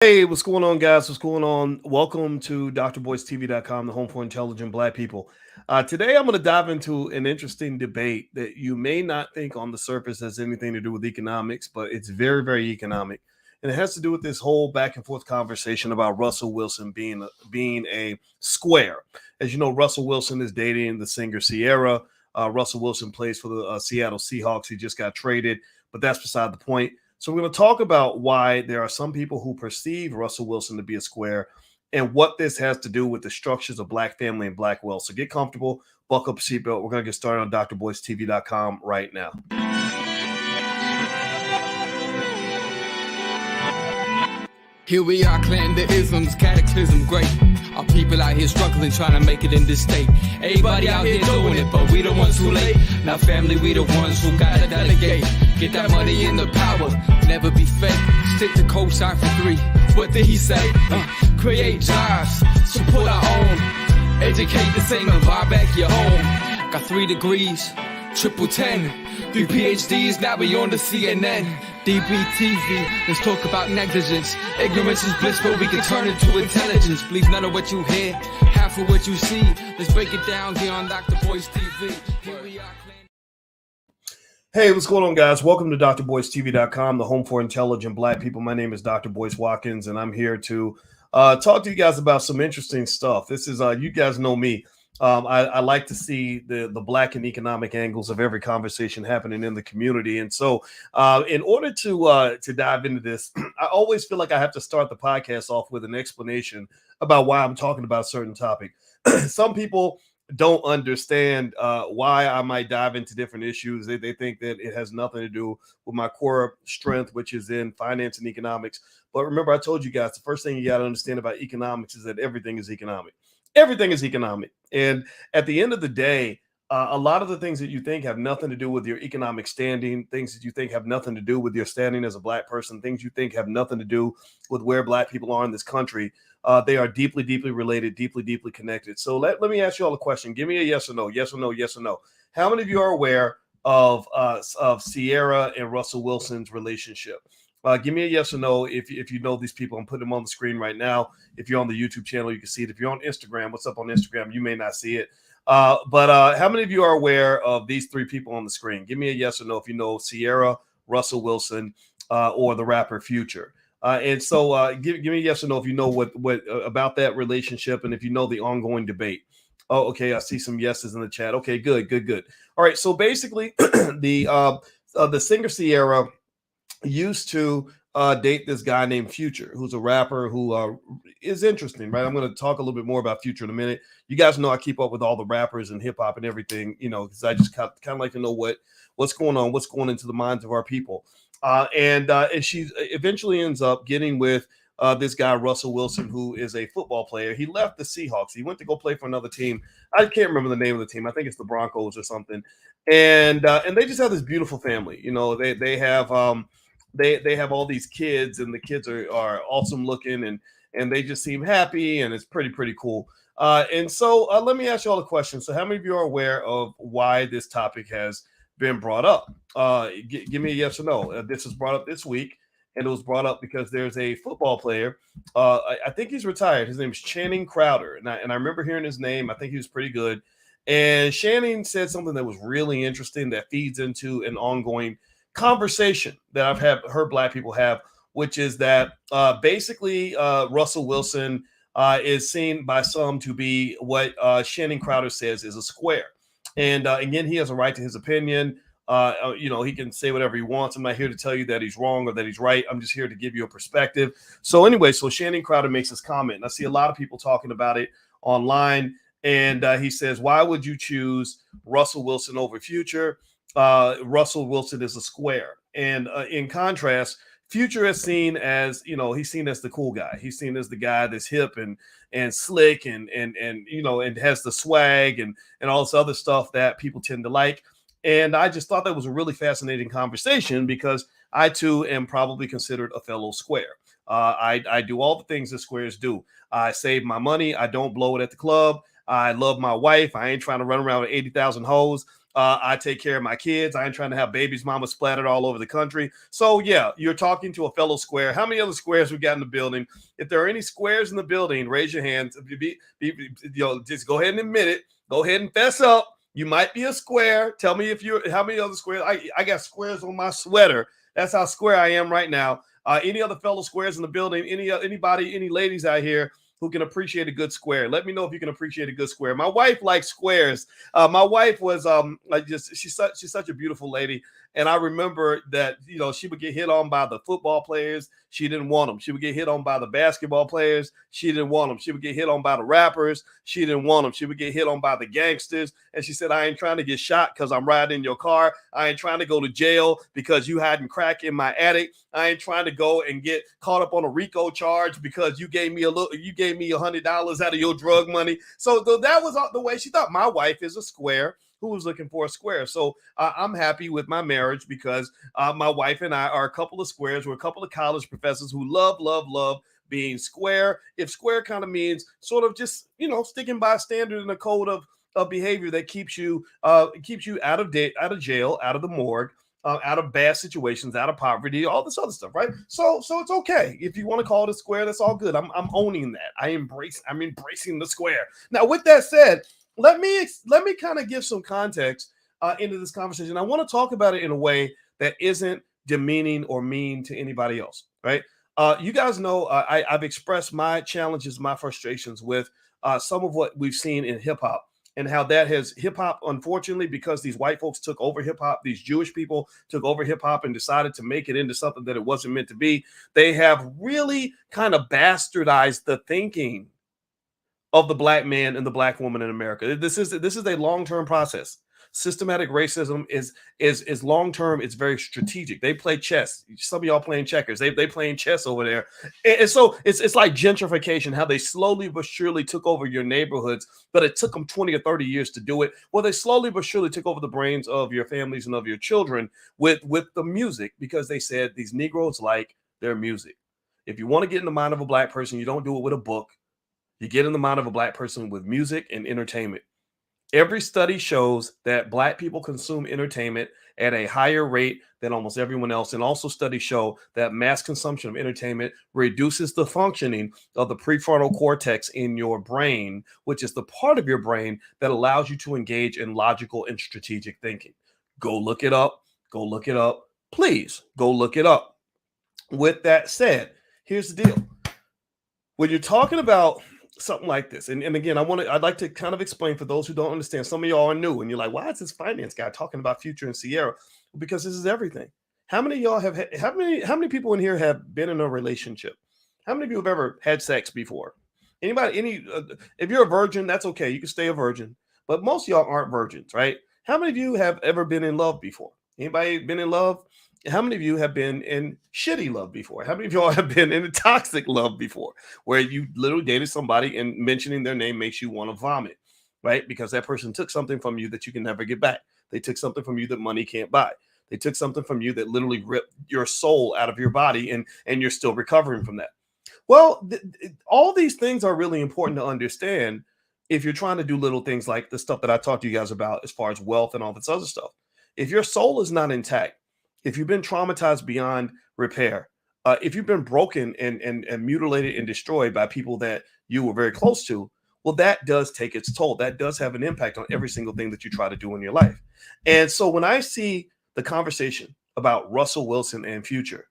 Hey, what's going on, guys? What's going on? Welcome to drboystv.com, the home for intelligent Black people. Today, I'm going to dive into an interesting debate that you may not think on the surface has anything to do with economics, but it's very, very economic. And it has to do with this whole back and forth conversation about Russell Wilson being a square. As you know, Russell Wilson is dating the singer Ciara. Russell Wilson plays for the Seattle Seahawks. He just got traded, but that's beside the point. So we're going to talk about why there are some people who perceive Russell Wilson to be a square and what this has to do with the structures of Black family and Black wealth. So get comfortable, buckle up a seatbelt. We're going to get started on drboystv.com right now. Here we are, clan the isms, cataclysm, great. Our people out here struggling, trying to make it in this state. Everybody out here doing it, but we the ones too late. Now family, we the ones who gotta delegate. Get that money in the power, never be fake. Stick to cosign for 3. What did he say? Create jobs, support our own. Educate the same and buy back your home. Got 3 degrees, triple 10. 3 PhDs, now we on the CNN. DBTV, let's talk about negligence. Ignorance is bliss, but we can turn it to intelligence. Believe none of what you hear, half of what you see. Let's break it down here on Dr. Boys TV. Here we are. Hey, what's going on, guys? Welcome to drboystv.com, the home for intelligent Black people. My name is Dr. Boyce Watkins, and I'm here to talk to you guys about some interesting stuff. This is, you guys know me. I like to see the Black and economic angles of every conversation happening in the community. And so in order to dive into this, I always feel like I have to start the podcast off with an explanation about why I'm talking about a certain topic. Some people don't understand why I might dive into different issues. They think that it has nothing to do with my core strength, which is in finance and economics. But remember, I told you guys, the first thing you got to understand about economics is that everything is economic. Everything is economic. And at the end of the day, a lot of the things that you think have nothing to do with your economic standing, things that you think have nothing to do with your standing as a Black person, things you think have nothing to do with where Black people are in this country, they are deeply, deeply related, deeply, deeply connected. So let me ask you all a question. Give me a yes or no, yes or no, yes or no. How many of you are aware of Ciara and Russell Wilson's relationship? Give me a yes or no if you know these people. I'm putting them on the screen right now. If you're on the YouTube channel, you can see it. If you're on Instagram, what's up on Instagram? You may not see it. But how many of you are aware of these 3 people on the screen? Give me a yes or no if you know Ciara, Russell Wilson, or the rapper Future. And so give me a yes or no if you know what about that relationship and if you know the ongoing debate. Oh, okay. I see some yeses in the chat. Okay, good. All right. So basically, the singer Ciara used to date this guy named Future, who's a rapper who is interesting, right? I'm going to talk a little bit more about Future in a minute. You guys know I keep up with all the rappers and hip hop and everything, because I just kind of like to know what's going on, what's going into the minds of our people. And she eventually ends up getting with this guy, Russell Wilson, who is a football player. He left the Seahawks. He went to go play for another team. I can't remember the name of the team. I think it's the Broncos or something. And they just have this beautiful family. They have they have all these kids, and the kids are awesome looking, and they just seem happy, and it's pretty cool. And so let me ask you all a question. So how many of you are aware of why this topic has been brought up? Give me a yes or no. This was brought up this week, and it was brought up because there's a football player. I think he's retired. His name is Channing Crowder, and I remember hearing his name. I think he was pretty good. And Channing said something that was really interesting that feeds into an ongoing conversation that I've heard Black people have, which is that basically Russell Wilson is seen by some to be what Channing Crowder says is a square. And again, he has a right to his opinion. He can say whatever he wants. I'm not here to tell you that he's wrong or that he's right. I'm just here to give you a perspective. So anyway, so Channing Crowder makes this comment, and I see a lot of people talking about it online. And he says, why would you choose Russell Wilson over Future? Russell Wilson is a square. And in contrast, Future is seen as, he's seen as the cool guy. He's seen as the guy that's hip and slick and has the swag and all this other stuff that people tend to like. And I just thought that was a really fascinating conversation because I too am probably considered a fellow square. I do all the things that squares do. I save my money. I don't blow it at the club. I love my wife. I ain't trying to run around with 80,000 hoes. I take care of my kids. I ain't trying to have babies mama splattered all over the country. So yeah, you're talking to a fellow square. How many other squares we got in the building? If there are any squares in the building, raise your hands. Just go ahead and admit it. Go ahead and fess up. You might be a square. Tell me how many other squares. I got squares on my sweater. That's how square I am right now. Any other fellow squares in the building? Anybody? Any ladies out here who can appreciate a good square? Let me know if you can appreciate a good square. My wife likes squares. My wife was she's such a beautiful lady. And I remember that, she would get hit on by the football players. She didn't want them. She would get hit on by the basketball players. She didn't want them. She would get hit on by the rappers. She didn't want them. She would get hit on by the gangsters. And she said, I ain't trying to get shot because I'm riding in your car. I ain't trying to go to jail because you hiding crack in my attic. I ain't trying to go and get caught up on a RICO charge because you gave me $100 out of your drug money. So that was the way she thought. My wife is a square who was looking for a square. So I'm happy with my marriage because my wife and I are a couple of squares. We're a couple of college professors who love being square. If square kind of means sort of just, sticking by a standard and a code of behavior that keeps you out of jail, out of the morgue, out of bad situations, out of poverty, all this other stuff, right? So it's okay. If you want to call it a square, that's all I'm owning that. I'm embracing the square. Now, with that said, let me kind of give some context into this conversation. I want to talk about it in a way that isn't demeaning or mean to anybody else, right? You guys know I've expressed my challenges, my frustrations with some of what we've seen in hip hop and how that has hip hop, unfortunately, because these white folks took over hip hop, these Jewish people took over hip hop and decided to make it into something that it wasn't meant to be. They have really kind of bastardized the thinking of the black man and the black woman in America. This is a long-term process. Systematic racism is long-term. It's very strategic. They play chess. Some of y'all playing checkers. They playing chess over there. And so it's like gentrification, how they slowly but surely took over your neighborhoods, but it took them 20 or 30 years to do it. Well, they slowly but surely took over the brains of your families and of your children with the music, because they said these Negroes like their music. If you want to get in the mind of a black person, you don't do it with a book. You get in the mind of a black person with music and entertainment. Every study shows that black people consume entertainment at a higher rate than almost everyone else. And also studies show that mass consumption of entertainment reduces the functioning of the prefrontal cortex in your brain, which is the part of your brain that allows you to engage in logical and strategic thinking. Go look it up. Go look it up. Please go look it up. With that said, here's the deal. When you're talking about something like this, and again, I'd like to kind of explain for those who don't understand. Some of y'all are new and you're like, why is this finance guy talking about Future and Ciara? Well, because this is everything. How many of y'all how many people in here have been in a relationship? How many of you have ever had sex before? Anybody, if you're a virgin, that's okay. You can stay a virgin, but most of y'all aren't virgins, right? How many of you have ever been in love before? Anybody been in love? How many of you have been in shitty love before? How many of y'all have been in a toxic love before, where you literally dated somebody and mentioning their name makes you want to vomit, right? Because that person took something from you that you can never get back. They took something from you that money can't buy. They took something from you that literally ripped your soul out of your body, and you're still recovering from that. Well, all these things are really important to understand if you're trying to do little things like the stuff that I talked to you guys about as far as wealth and all this other stuff. If your soul is not intact, if you've been traumatized beyond repair, if you've been broken and mutilated and destroyed by people that you were very close to, well, that does take its toll. That does have an impact on every single thing that you try to do in your life. And so when I see the conversation about Russell Wilson and Future,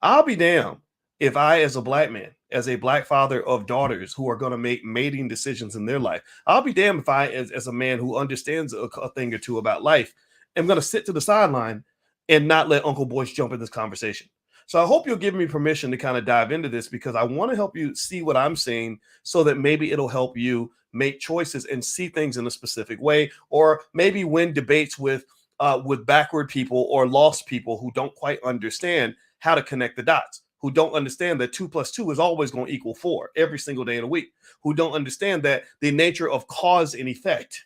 I'll be damned if I, as a black man, as a black father of daughters who are going to make mating decisions in their life, I'll be damned if I, as a man who understands a thing or two about life, am going to sit to the sideline and not let Uncle Boyce jump in this conversation. So I hope you'll give me permission to kind of dive into this, because I want to help you see what I'm seeing so that maybe it'll help you make choices and see things in a specific way, or maybe win debates with backward people or lost people who don't quite understand how to connect the dots, who don't understand that 2 + 2 is always going to equal 4 every single day of the week, who don't understand that the nature of cause and effect.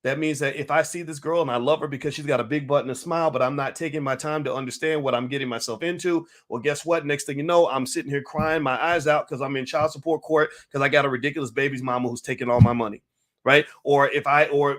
That means that if I see this girl and I love her because she's got a big butt and a smile, but I'm not taking my time to understand what I'm getting myself into, well, guess what? Next thing you know, I'm sitting here crying my eyes out because I'm in child support court because I got a ridiculous baby's mama who's taking all my money. right? Or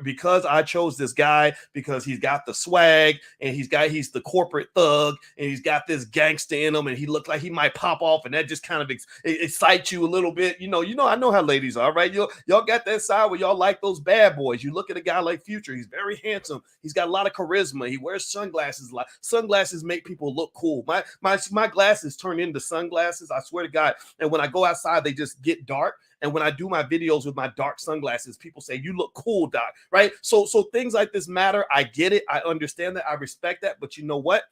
because I chose this guy because he's got the swag and he's the corporate thug and he's got this gangster in him and he looked like he might pop off and that just kind of excites you a little bit. I know how ladies are, right? Y'all got that side where y'all like those bad boys. You look at a guy like Future, he's very handsome. He's got a lot of charisma. He wears sunglasses a lot. Sunglasses make people look cool. My glasses turn into sunglasses, I swear to God. And when I go outside, they just get dark. And when I do my videos with my dark sunglasses, people say, you look cool, Doc, right? So things like this matter. I get it. I understand that. I respect that. But you know what?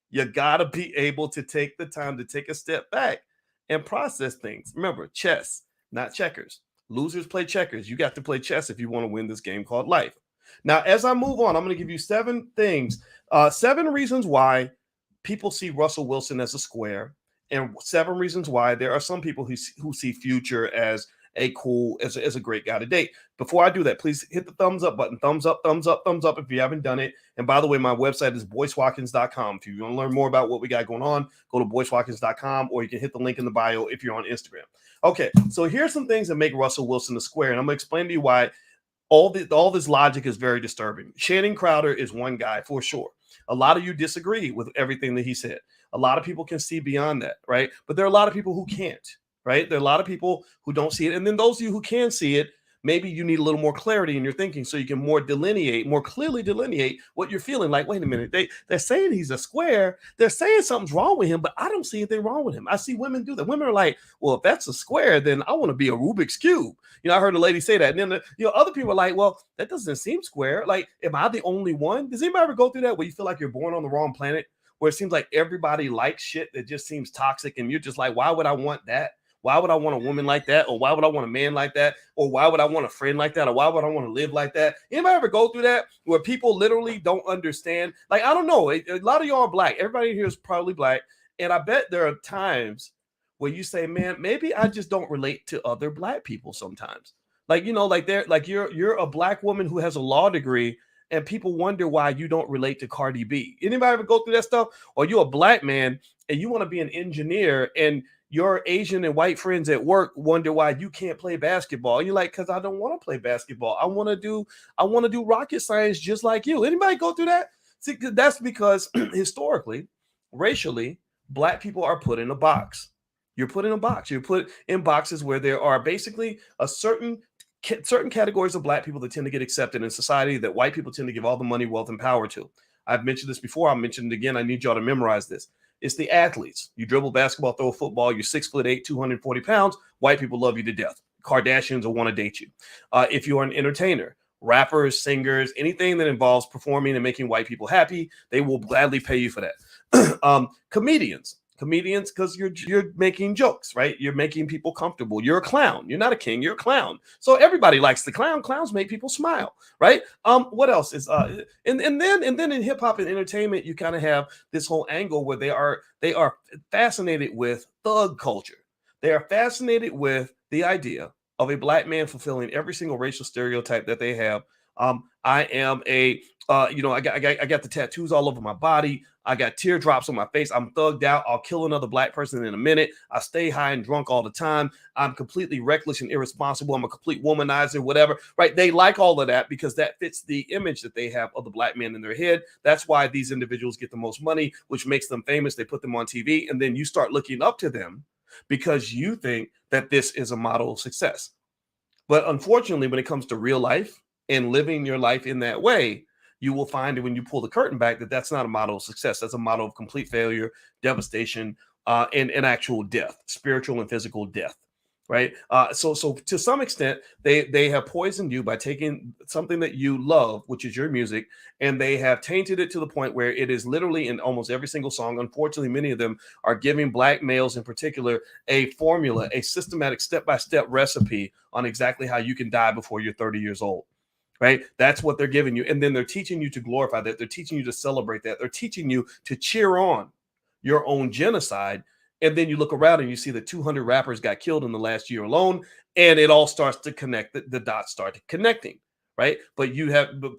You got to be able to take the time to take a step back and process things. Remember, chess, not checkers. Losers play checkers. You got to play chess if you want to win this game called life. Now, as I move on, I'm going to give you 7 things, 7 reasons why people see Russell Wilson as a square, and 7 reasons why there are some people who see Future as a great guy to date. Before I do that, please hit the thumbs up button. Thumbs up, thumbs up, thumbs up if you haven't done it. And by the way, my website is boycewatkins.com. If you want to learn more about what we got going on, go to boycewatkins.com, or you can hit the link in the bio if you're on Instagram. Okay, so here's some things that make Russell Wilson a square, and I'm going to explain to you why all this logic is very disturbing. Channing Crowder is one guy for sure. A lot of you disagree with everything that he said. A lot of people can see beyond that, right? But there are a lot of people who can't, right? There are a lot of people who don't see it. And then those of you who can see it, maybe you need a little more clarity in your thinking so you can more clearly delineate what you're feeling. Like, wait a minute, they're saying he's a square. They're saying something's wrong with him, but I don't see anything wrong with him. I see women do that. Women are like, well, if that's a square, then I want to be a Rubik's Cube. I heard a lady say that. And then, other people are like, well, that doesn't seem square. Like, am I the only one? Does anybody ever go through that where you feel like you're born on the wrong planet, where it seems like everybody likes shit that just seems toxic and you're just like, why would I want that? Why would I want a woman like that? Or why would I want a man like that? Or why would I want a friend like that? Or why would I want to live like that? Anybody ever go through that where people literally don't understand? Like, I don't know. A lot of y'all are black. Everybody here is probably black. And I bet there are times where you say, man, maybe I just don't relate to other black people sometimes. Like, you're a black woman who has a law degree and people wonder why you don't relate to Cardi B. Anybody ever go through that stuff? Or you're a black man and you want to be an engineer and your Asian and white friends at work wonder why you can't play basketball. And you're like, because I don't want to play basketball. I want to do rocket science just like you. Anybody go through that? See, that's because historically, racially, black people are put in a box. You're put in a box. You're put in boxes where there are basically a certain categories of black people that tend to get accepted in society that white people tend to give all the money, wealth, and power to. I've mentioned this before. I'll mention it again. I need y'all to memorize this. It's the athletes. You dribble basketball, throw a football, you're 6'8", 240 pounds. White people love you to death. Kardashians will want to date you. If you're an entertainer, rappers, singers, anything that involves performing and making white people happy, they will gladly pay you for that. Comedians, because you're making jokes, right? You're making people comfortable. You're a clown. You're not a king. You're a clown. So everybody likes the clown. Clowns make people smile, right? What else is and then in hip hop and entertainment, you kind of have this whole angle where they are fascinated with thug culture. They are fascinated with the idea of a black man fulfilling every single racial stereotype that they have. I am I got the tattoos all over my body. I got teardrops on my face. I'm thugged out. I'll kill another black person in a minute. I stay high and drunk all the time. I'm completely reckless and irresponsible. I'm a complete womanizer, whatever, right? They like all of that because that fits the image that they have of the black man in their head. That's why these individuals get the most money, which makes them famous. They put them on TV, and then you start looking up to them because you think that this is a model of success. But unfortunately, when it comes to real life and living your life in that way, you will find that when you pull the curtain back, that's not a model of success. That's a model of complete failure, devastation, and actual death, spiritual and physical death, right? So to some extent, they have poisoned you by taking something that you love, which is your music, and they have tainted it to the point where it is literally in almost every single song. Unfortunately, many of them are giving black males in particular a formula, a systematic step-by-step recipe on exactly how you can die before you're 30 years old. Right? That's what they're giving you. And then they're teaching you to glorify that. They're teaching you to celebrate that. They're teaching you to cheer on your own genocide. And then you look around and you see that 200 rappers got killed in the last year alone. And it all starts to connect. The dots start connecting. Right? But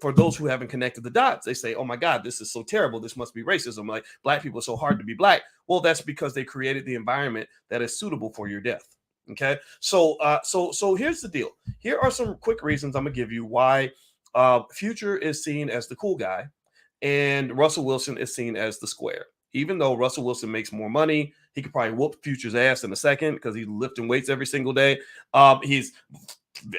for those who haven't connected the dots, they say, oh my God, this is so terrible. This must be racism. Like, black people are so hard to be black. Well, that's because they created the environment that is suitable for your death. Okay, so here's the deal. Here are some quick reasons I'm gonna give you why Future is seen as the cool guy, and Russell Wilson is seen as the square. Even though Russell Wilson makes more money, he could probably whoop Future's ass in a second because he's lifting weights every single day. He's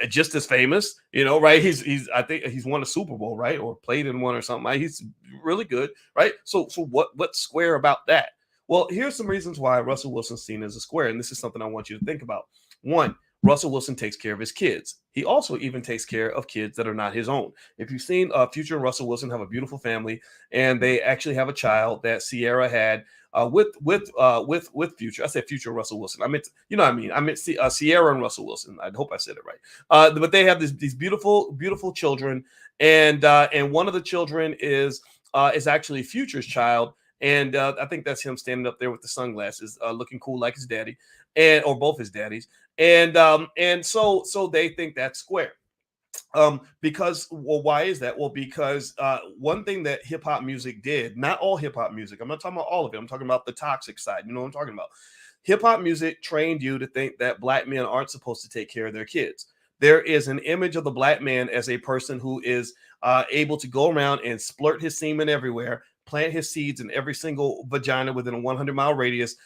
just as famous, right? He's I think he's won a Super Bowl, right, or played in one or something. He's really good, right? So what's square about that? Well, here's some reasons why Russell Wilson's seen as a square, and this is something I want you to think about. One, Russell Wilson takes care of his kids. He also even takes care of kids that are not his own. If you've seen Future and Russell Wilson have a beautiful family, and they actually have a child that Ciara had with Future. I said Future and Russell Wilson. I meant, what I mean. I meant Ciara and Russell Wilson. I hope I said it right. But they have these beautiful children, and one of the children is actually Future's child. And I think that's him standing up there with the sunglasses, looking cool like his daddy, or both his daddies. And so they think that's square. Because, well, why is that? Well, because one thing that hip hop music did, not all hip hop music, I'm not talking about all of it, I'm talking about the toxic side. You know what I'm talking about? Hip hop music trained you to think that black men aren't supposed to take care of their kids. There is an image of the black man as a person who is able to go around and splurt his semen everywhere, plant his seeds in every single vagina within a 100-mile radius,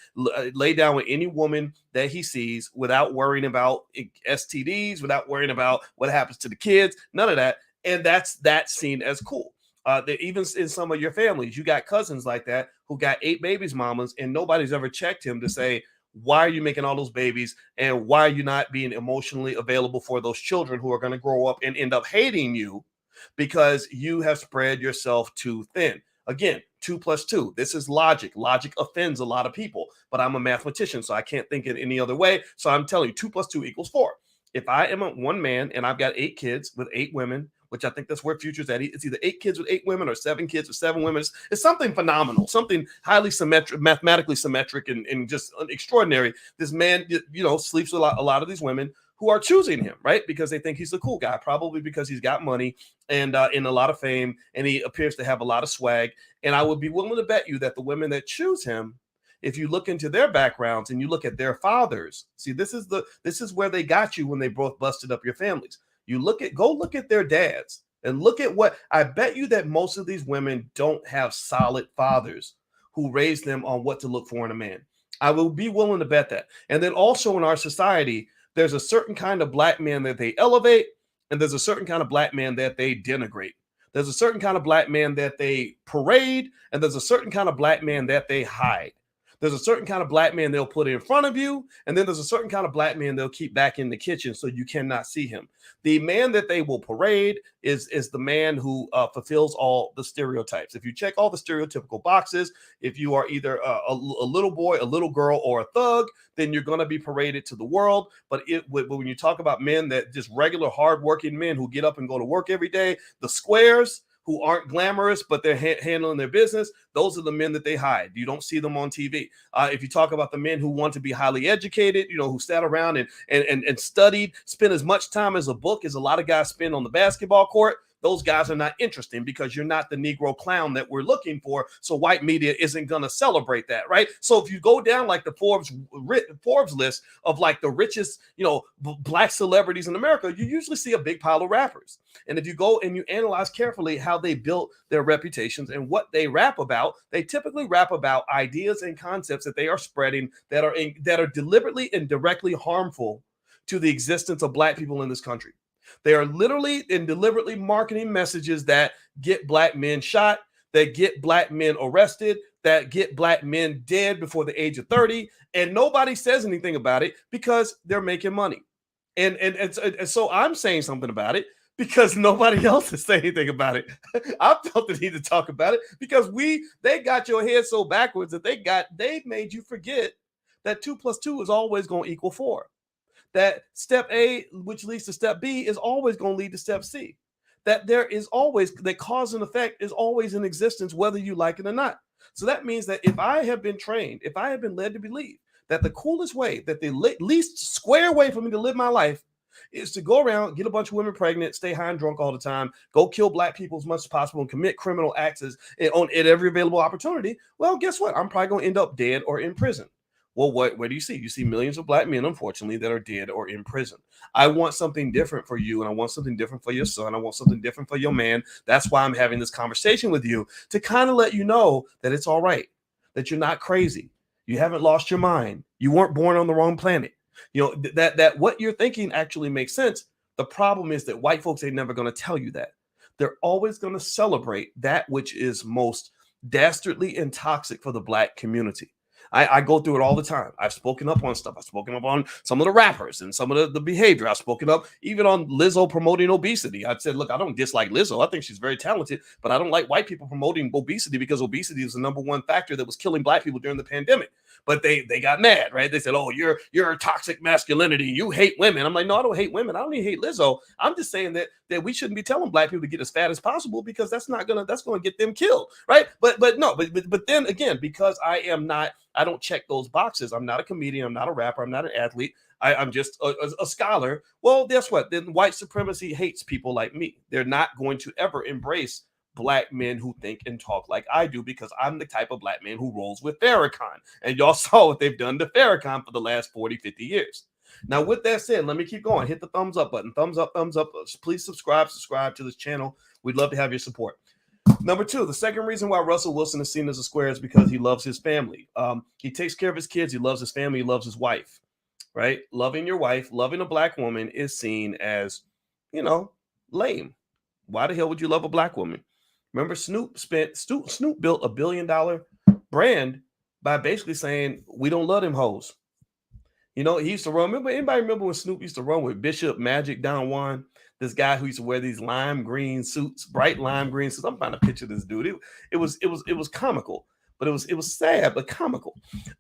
lay down with any woman that he sees without worrying about STDs, without worrying about what happens to the kids, none of that. And that's seen as cool. Even in some of your families, you got cousins like that who got 8 babies mamas, and nobody's ever checked him to say, why are you making all those babies, and why are you not being emotionally available for those children who are going to grow up and end up hating you because you have spread yourself too thin? Again, 2 + 2. This is logic. Logic offends a lot of people, but I'm a mathematician, so I can't think it any other way. So I'm telling you, 2 + 2 = 4. If I am one man and I've got 8 kids with 8 women, which I think that's where Future's at. It's either 8 kids with 8 women or 7 kids with 7 women. It's something phenomenal, something highly symmetric, mathematically symmetric, and just extraordinary. This man, sleeps with a lot of these women who are choosing him, right? Because they think he's the cool guy, probably because he's got money and in a lot of fame, and he appears to have a lot of swag. And I would be willing to bet you that the women that choose him, if you look into their backgrounds and you look at their fathers, see, this is where they got you when they both busted up your families. Go look at their dads and look at what I bet you that most of these women don't have solid fathers who raised them on what to look for in a man. I will be willing to bet that. And then also in our society, there's a certain kind of black man that they elevate, and there's a certain kind of black man that they denigrate. There's a certain kind of black man that they parade, and there's a certain kind of black man that they hide. There's a certain kind of black man they'll put in front of you, and then there's a certain kind of black man they'll keep back in the kitchen so you cannot see him. The man that they will parade is the man who fulfills all the stereotypes. If you check all the stereotypical boxes, if you are either a little boy, a little girl, or a thug, then you're going to be paraded to the world. But when you talk about men that just regular hardworking men who get up and go to work every day, the squares who aren't glamorous, but they're handling their business, those are the men that they hide. You don't see them on TV. If you talk about the men who want to be highly educated, who sat around and studied, spent as much time as a book as a lot of guys spend on the basketball court, those guys are not interesting because you're not the Negro clown that we're looking for. So white media isn't going to celebrate that, right? So if you go down like the Forbes list of like the richest, black celebrities in America, you usually see a big pile of rappers. And if you go and you analyze carefully how they built their reputations and what they rap about, they typically rap about ideas and concepts that they are spreading that are deliberately and directly harmful to the existence of black people in this country. They are literally and deliberately marketing messages that get black men shot, that get black men arrested, that get black men dead before the age of 30, and nobody says anything about it because they're making money. And so I'm saying something about it because nobody else is saying anything about it. I felt the need to talk about it because they got your head so backwards that they made you forget that 2 + 2 is always going to equal 4. That step A, which leads to step B, is always going to lead to step C. That there is always, that cause and effect is always in existence, whether you like it or not. So that means that if I have been trained, if I have been led to believe that the coolest way, that the least square way for me to live my life is to go around, get a bunch of women pregnant, stay high and drunk all the time, go kill black people as much as possible, and commit criminal acts at every available opportunity, well, guess what? I'm probably going to end up dead or in prison. Well, where do you see? You see millions of black men, unfortunately, that are dead or in prison. I want something different for you, and I want something different for your son. I want something different for your man. That's why I'm having this conversation with you, to kind of let you know that it's all right, that you're not crazy. You haven't lost your mind. You weren't born on the wrong planet. You know, that what you're thinking actually makes sense. The problem is that white folks ain't never going to tell you that. They're always going to celebrate that which is most dastardly and toxic for the black community. I go through it all the time. I've spoken up on stuff. I've spoken up on some of the rappers and some of the behavior. I've spoken up even on Lizzo promoting obesity. I've said, look, I don't dislike Lizzo. I think she's very talented, but I don't like white people promoting obesity, because obesity is the number one factor that was killing black people during the pandemic. But they got mad, right? They said, oh, you're a toxic masculinity. You hate women. I'm like, no, I don't hate women. I don't even hate Lizzo. I'm just saying that we shouldn't be telling black people to get as fat as possible, because that's gonna get them killed, right? But then again, because I don't check those boxes. I'm not a comedian. I'm not a rapper. I'm not an athlete. I'm just a scholar. Well, guess what? Then white supremacy hates people like me. They're not going to ever embrace black men who think and talk like I do, because I'm the type of black man who rolls with Farrakhan. And y'all saw what they've done to Farrakhan for the last 40, 50 years. Now, with that said, let me keep going. Hit the thumbs up button. Thumbs up, thumbs up. Please subscribe to this channel. We'd love to have your support. Number two, the second reason why Russell Wilson is seen as a square is because he loves his family. He takes care of his kids. He loves his family. He loves his wife, right? Loving your wife, loving a black woman is seen as, lame. Why the hell would you love a black woman? Remember, Snoop built $1 billion brand by basically saying, we don't love them hoes. He used to run. Anybody remember when Snoop used to run with Bishop Magic Don Juan? This guy who used to wear these lime green suits, bright lime green suits. I'm trying to picture this dude. It was comical, but it was sad but comical.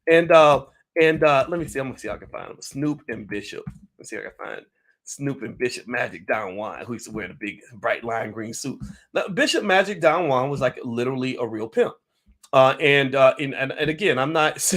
And let me see. I'm gonna see if I can find him. Snoop and Bishop. Let's see if I can find Snoop and Bishop Magic Don Juan, who used to wear the big bright lime green suit. Now, Bishop Magic Don Juan was like literally a real pimp. And again, I'm not,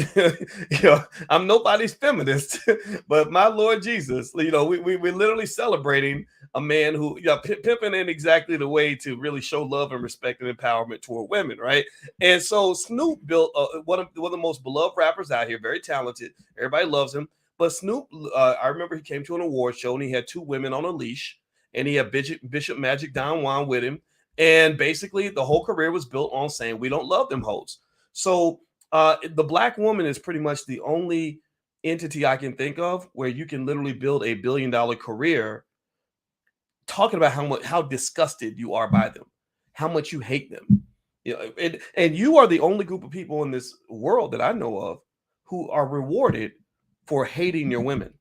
I'm nobody's feminist, but my Lord Jesus, we're literally celebrating a man who, pimping in exactly the way to really show love and respect and empowerment toward women, right? And so Snoop built one of the most beloved rappers out here, very talented. Everybody loves him. But Snoop, I remember he came to an award show and he had two women on a leash, and he had Bishop Magic Don Juan with him. And basically, the whole career was built on saying, we don't love them hoes. So the black woman is pretty much the only entity I can think of where you can literally build a $1 billion career talking about how disgusted you are by them, how much you hate them. And you are the only group of people in this world that I know of who are rewarded for hating your women.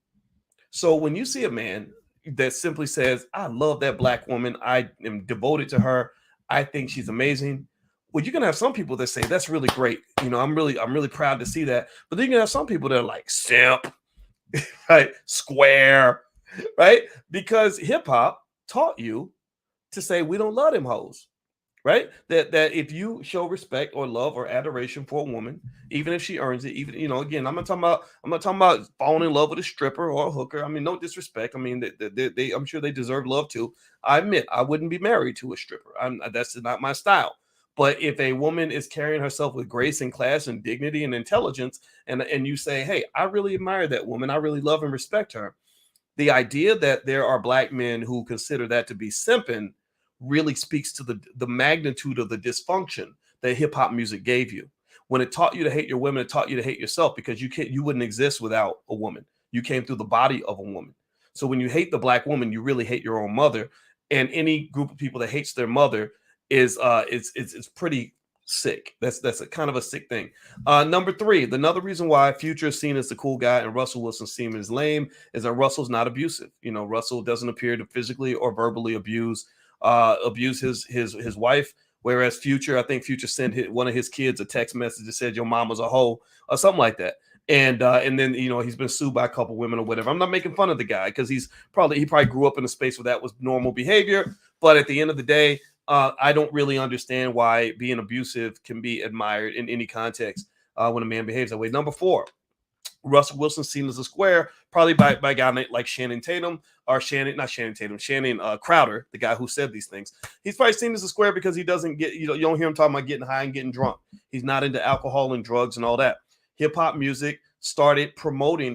So when you see a man that simply says, I love that black woman, I am devoted to her, I think she's amazing, well, you're gonna have some people that say that's really great. I'm really proud to see that. But then you're gonna have some people that are like simp, right? Square, right? Because hip hop taught you to say we don't love them hoes. Right? That if you show respect or love or adoration for a woman, even if she earns it, even again, I'm not talking about falling in love with a stripper or a hooker. I mean, no disrespect. I mean, they I'm sure they deserve love too. I admit I wouldn't be married to a stripper. That's not my style. But if a woman is carrying herself with grace and class and dignity and intelligence, and you say, hey, I really admire that woman, I really love and respect her. The idea that there are black men who consider that to be simping really speaks to the magnitude of the dysfunction that hip hop music gave you. When it taught you to hate your women, it taught you to hate yourself, because you wouldn't exist without a woman. You came through the body of a woman. So when you hate the black woman, you really hate your own mother. And any group of people that hates their mother is pretty sick. That's a kind of a sick thing. Number three, another reason why Future is seen as the cool guy and Russell Wilson seen as lame is that Russell's not abusive. Russell doesn't appear to physically or verbally abuse his wife, whereas Future, I think Future sent one of his kids a text message that said your mama's a hoe or something like that. And then he's been sued by a couple women or whatever. I'm not making fun of the guy because he probably grew up in a space where that was normal behavior. But at the end of the day, I don't really understand why being abusive can be admired in any context when a man behaves that way. Number four, Russell Wilson seen as a square, probably by a guy like Shannon Crowder, the guy who said these things. He's probably seen as a square because he doesn't get, you don't hear him talking about getting high and getting drunk. He's not into alcohol and drugs and all that. Hip hop music started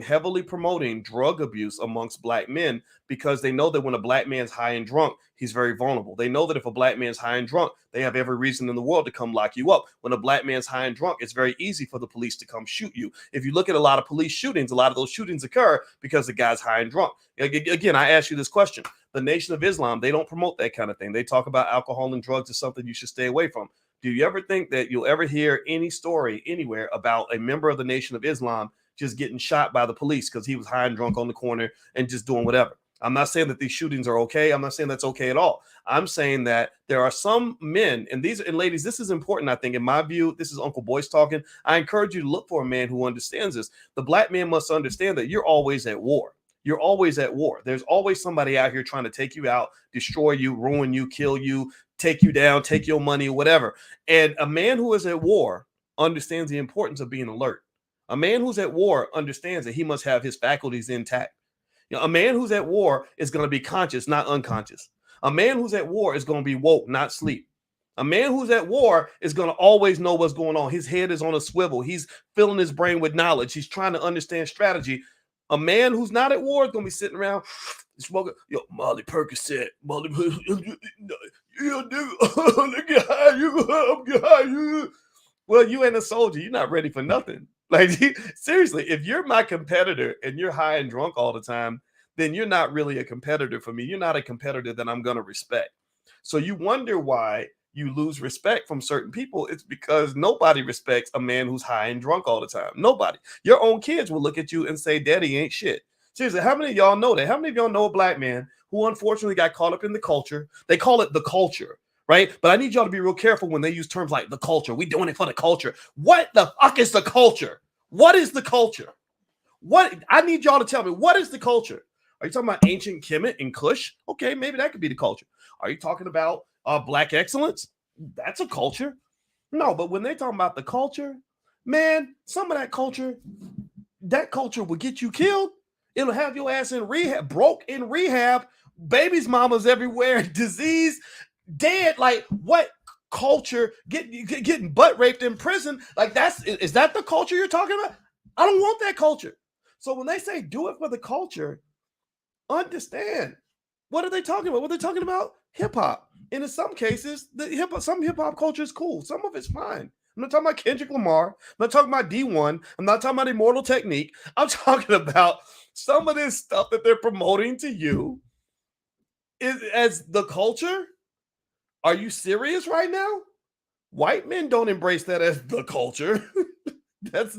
heavily promoting drug abuse amongst black men because they know that when a black man's high and drunk, he's very vulnerable. They know that if a black man's high and drunk, they have every reason in the world to come lock you up. When a black man's high and drunk, it's very easy for the police to come shoot you. If you look at a lot of police shootings, a lot of those shootings occur because the guy's high and drunk. Again, I ask you this question. The Nation of Islam, they don't promote that kind of thing. They talk about alcohol and drugs as something you should stay away from. Do you ever think that you'll ever hear any story anywhere about a member of the Nation of Islam just getting shot by the police because he was high and drunk on the corner and just doing whatever? I'm not saying that these shootings are okay. I'm not saying that's okay at all. I'm saying that there are some men, and ladies, this is important, I think. In my view, this is Uncle Boyce talking. I encourage you to look for a man who understands this. The black man must understand that you're always at war. You're always at war. There's always somebody out here trying to take you out, destroy you, ruin you, kill you, take you down, take your money, whatever. And a man who is at war understands the importance of being alert. A man who's at war understands that he must have his faculties intact. A man who's at war is going to be conscious, not unconscious. A man who's at war is going to be woke, not sleep. A man who's at war is going to always know what's going on. His head is on a swivel. He's filling his brain with knowledge. He's trying to understand strategy. A man who's not at war is going to be sitting around smoking, Molly Percocet, Molly, well, you ain't a soldier. You're not ready for nothing. Like, seriously, if you're my competitor and you're high and drunk all the time, then you're not really a competitor for me. You're not a competitor that I'm going to respect. So you wonder why you lose respect from certain people. It's because nobody respects a man who's high and drunk all the time. Nobody. Your own kids will look at you and say, Daddy ain't shit. Seriously, how many of y'all know that? How many of y'all know a black man who unfortunately got caught up in the culture? They call it the culture, right? But I need y'all to be real careful when they use terms like the culture. We doing it for the culture. What the fuck is the culture? What is the culture? I need y'all to tell me, what is the culture? Are you talking about ancient Kemet and Kush? Okay, maybe that could be the culture. Are you talking about black excellence? That's a culture. No, but when they talking about the culture, man, some of that culture will get you killed. It'll have your ass in rehab, broke in rehab, babies, mamas everywhere, disease, dead. Like, what culture? Getting butt raped in prison? Like, is that the culture you're talking about? I don't want that culture. So when they say do it for the culture, understand, what are they talking about? What are they talking about? Hip hop. And in some cases, some hip hop culture is cool. Some of it's fine. I'm not talking about Kendrick Lamar. I'm not talking about D1. I'm not talking about Immortal Technique. I'm talking about some of this stuff that they're promoting to you as the culture. Are you serious right now? White men don't embrace that as the culture. That's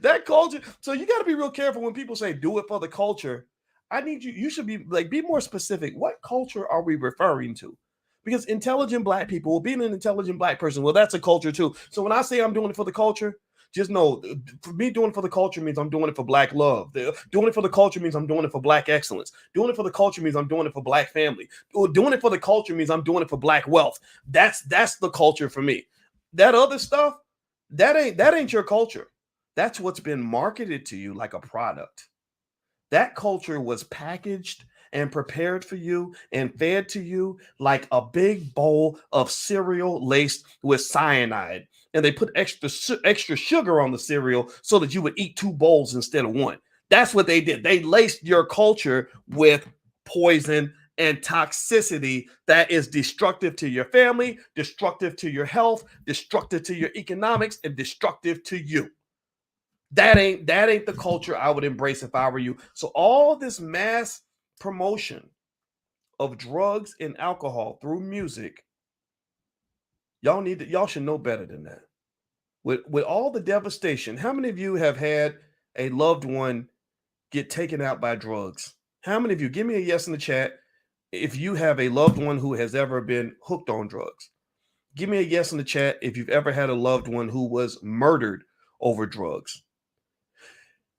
that culture. So you got to be real careful when people say do it for the culture. I need you should be more specific. What culture are we referring to? Because intelligent black people, being an intelligent black person, well, that's a culture too. So when I say I'm doing it for the culture, just know, for me, doing it for the culture means I'm doing it for black love. Doing it for the culture means I'm doing it for black excellence. Doing it for the culture means I'm doing it for black family. Doing it for the culture means I'm doing it for black wealth. That's the culture for me. That other stuff, that ain't your culture. That's what's been marketed to you like a product. That culture was packaged and prepared for you and fed to you like a big bowl of cereal laced with cyanide. And they put extra sugar on the cereal so that you would eat 2 bowls instead of 1. That's what they did. They laced your culture with poison and toxicity that is destructive to your family, destructive to your health, destructive to your economics, and destructive to you. That ain't the culture I would embrace if I were you. So all this mass promotion of drugs and alcohol through music, y'all should know better than that. With all the devastation, how many of you have had a loved one get taken out by drugs? How many of you, give me a yes in the chat if you have a loved one who has ever been hooked on drugs. Give me a yes in the chat if you've ever had a loved one who was murdered over drugs.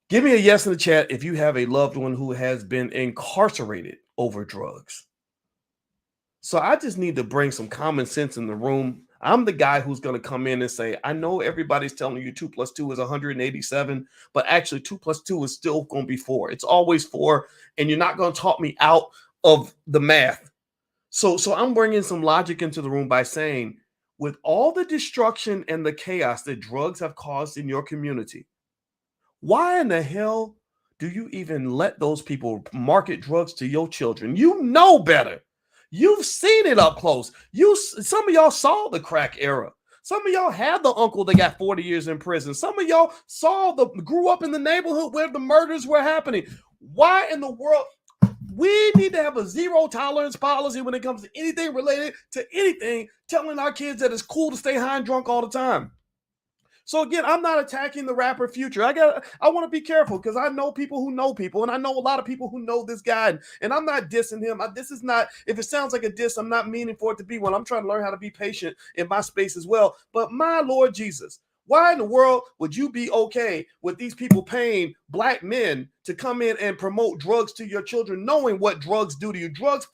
Give me a yes in the chat if you have a loved one who has been incarcerated over drugs. So I just need to bring some common sense in the room. I'm the guy who's going to come in and say, I know everybody's telling you 2 + 2 is 187, but actually 2 + 2 is still going to be 4. It's always 4, and you're not going to talk me out of the math. So I'm bringing some logic into the room by saying, with all the destruction and the chaos that drugs have caused in your community, Why in the hell do you even let those people market drugs to your children? You know better. You've seen it up close. Some of y'all saw the crack era. Some of y'all had the uncle that got 40 years in prison. Some of y'all grew up in the neighborhood where the murders were happening. Why in the world? We need to have a zero tolerance policy when it comes to anything related to anything, telling our kids that it's cool to stay high and drunk all the time. So again, I'm not attacking the rapper Future. I want to be careful because I know people who know people, and I know a lot of people who know this guy, and I'm not dissing him. This is not, if it sounds like a diss, I'm not meaning for it to be one. I'm trying to learn how to be patient in my space as well. But my Lord Jesus, why in the world would you be okay with these people paying black men to come in and promote drugs to your children, knowing what drugs do to you? Drugs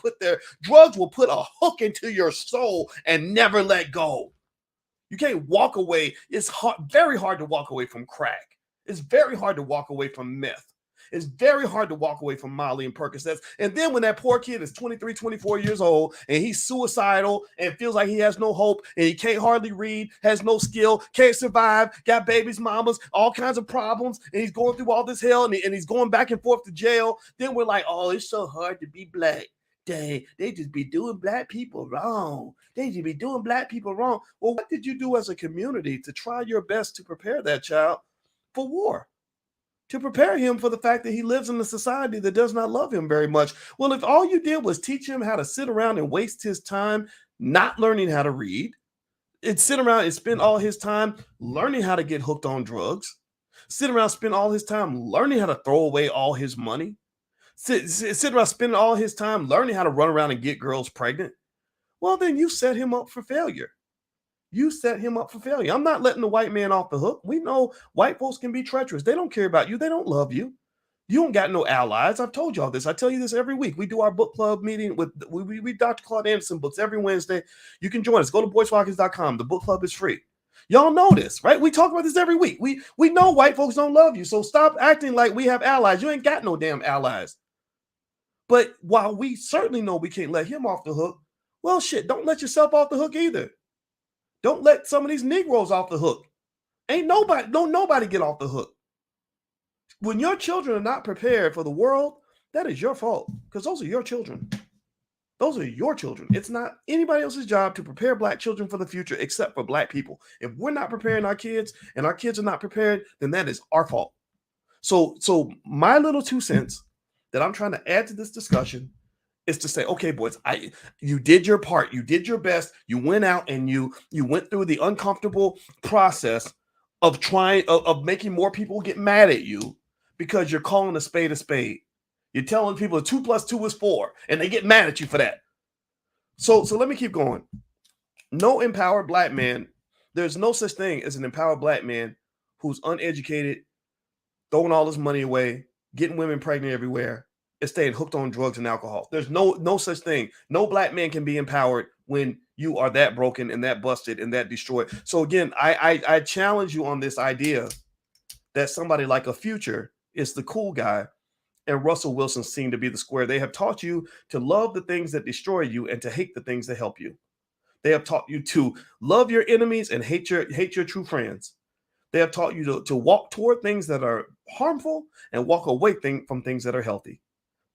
will put a hook into your soul and never let go. You can't walk away. It's very hard to walk away from crack. It's very hard to walk away from meth. It's very hard to walk away from Molly and Percocets. And then when that poor kid is 23, 24 years old and he's suicidal and feels like he has no hope and he can't hardly read, has no skill, can't survive, got babies, mamas, all kinds of problems, and he's going through all this hell and he's going back and forth to jail, then we're like, oh, it's so hard to be black. They just be doing black people wrong. They just be doing black people wrong. Well, what did you do as a community to try your best to prepare that child for war? To prepare him for the fact that he lives in a society that does not love him very much. Well, if all you did was teach him how to sit around and waste his time not learning how to read, and sit around and spend all his time learning how to get hooked on drugs, sit around, spend all his time learning how to throw away all his money, sit around spending all his time learning how to run around and get girls pregnant, well, then you set him up for failure. You set him up for failure. I'm not letting the white man off the hook. We know white folks can be treacherous. They don't care about you. They don't love you. You don't got no allies. I've told y'all this. I tell you this every week. We do our book club meeting with we read Dr. Claude Anderson books every Wednesday. You can join us. Go to boyswatkins.com. The book club is free. Y'all know this, right? We talk about this every week. We know white folks don't love you. So stop acting like we have allies. You ain't got no damn allies. But while we certainly know we can't let him off the hook, well, shit, don't let yourself off the hook either. Don't let some of these Negroes off the hook. Don't nobody get off the hook. When your children are not prepared for the world, that is your fault because those are your children. Those are your children. It's not anybody else's job to prepare black children for the future except for black people. If we're not preparing our kids and our kids are not prepared, then that is our fault. So my little 2 cents that I'm trying to add to this discussion is to say, okay, boys, you did your part. You did your best. You went out and you went through the uncomfortable process of of making more people get mad at you because you're calling a spade a spade. You're telling people 2 + 2 is 4, and they get mad at you for that. So let me keep going. No empowered black man. There's no such thing as an empowered black man who's uneducated, throwing all his money away, getting women pregnant everywhere, and staying hooked on drugs and alcohol. There's no such thing. No black man can be empowered when you are that broken and that busted and that destroyed. So again, I challenge you on this idea that somebody like a Future is the cool guy and Russell Wilson seem to be the square. They have taught you to love the things that destroy you and to hate the things that help you. They have taught you to love your enemies and hate your true friends. They have taught you to walk toward things that are harmful and walk away from things that are healthy.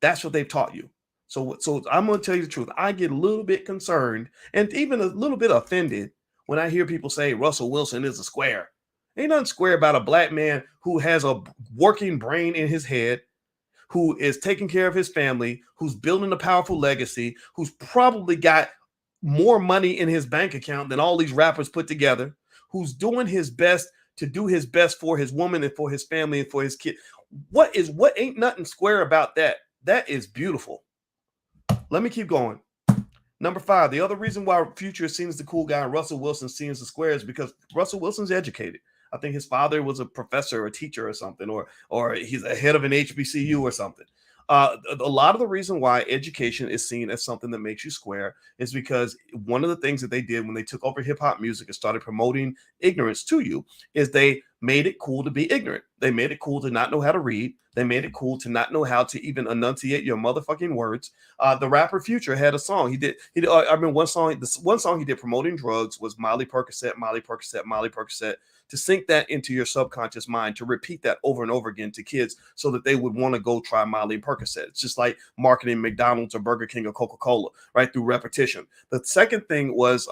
That's what they've taught you. So I'm going to tell you the truth. I get a little bit concerned and even a little bit offended when I hear people say Russell Wilson is a square. Ain't nothing square about a black man who has a working brain in his head, who is taking care of his family, who's building a powerful legacy, who's probably got more money in his bank account than all these rappers put together, who's doing his best to do his best for his woman and for his family and for his kid. What ain't nothing square about that? That is beautiful. Let me keep going. Number 5, the other reason why Future is seen as the cool guy and Russell Wilson seen as the square is because Russell Wilson's educated. I think his father was a professor or a teacher or something, or he's a head of an HBCU or something. A lot of the reason why education is seen as something that makes you square is because one of the things that they did when they took over hip hop music and started promoting ignorance to you is they made it cool to be ignorant. They made it cool to not know how to read. They made it cool to not know how to even enunciate your motherfucking words. The rapper Future had a song. He did. I mean, one song. This one song he did promoting drugs was Molly Percocet, Molly Percocet, Molly Percocet. To sink that into your subconscious mind, to repeat that over and over again to kids so that they would want to go try Molly and Percocet. It's just like marketing McDonald's or Burger King or Coca-Cola, right? Through repetition. The second thing was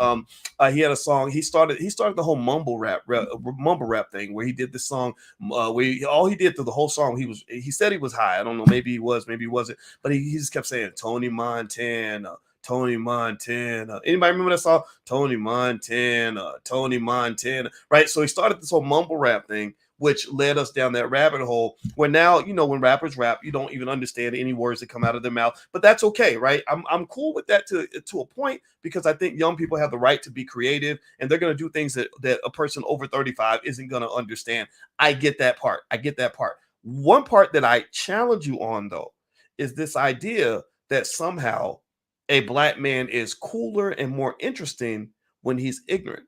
he had a song. He started the whole mumble rap thing where he did this song. All he did through the whole song, he said he was high. I don't know, maybe he was, maybe he wasn't, but he just kept saying Tony Montana. Tony Montana. Anybody remember that song? Tony Montana, Tony Montana. Right. So he started this whole mumble rap thing, which led us down that rabbit hole where now, when rappers rap, you don't even understand any words that come out of their mouth. But that's okay, right? I'm cool with that to a point, because I think young people have the right to be creative, and they're going to do things that a person over 35 isn't going to understand. I get that part. One part that I challenge you on, though, is this idea that somehow a black man is cooler and more interesting when he's ignorant.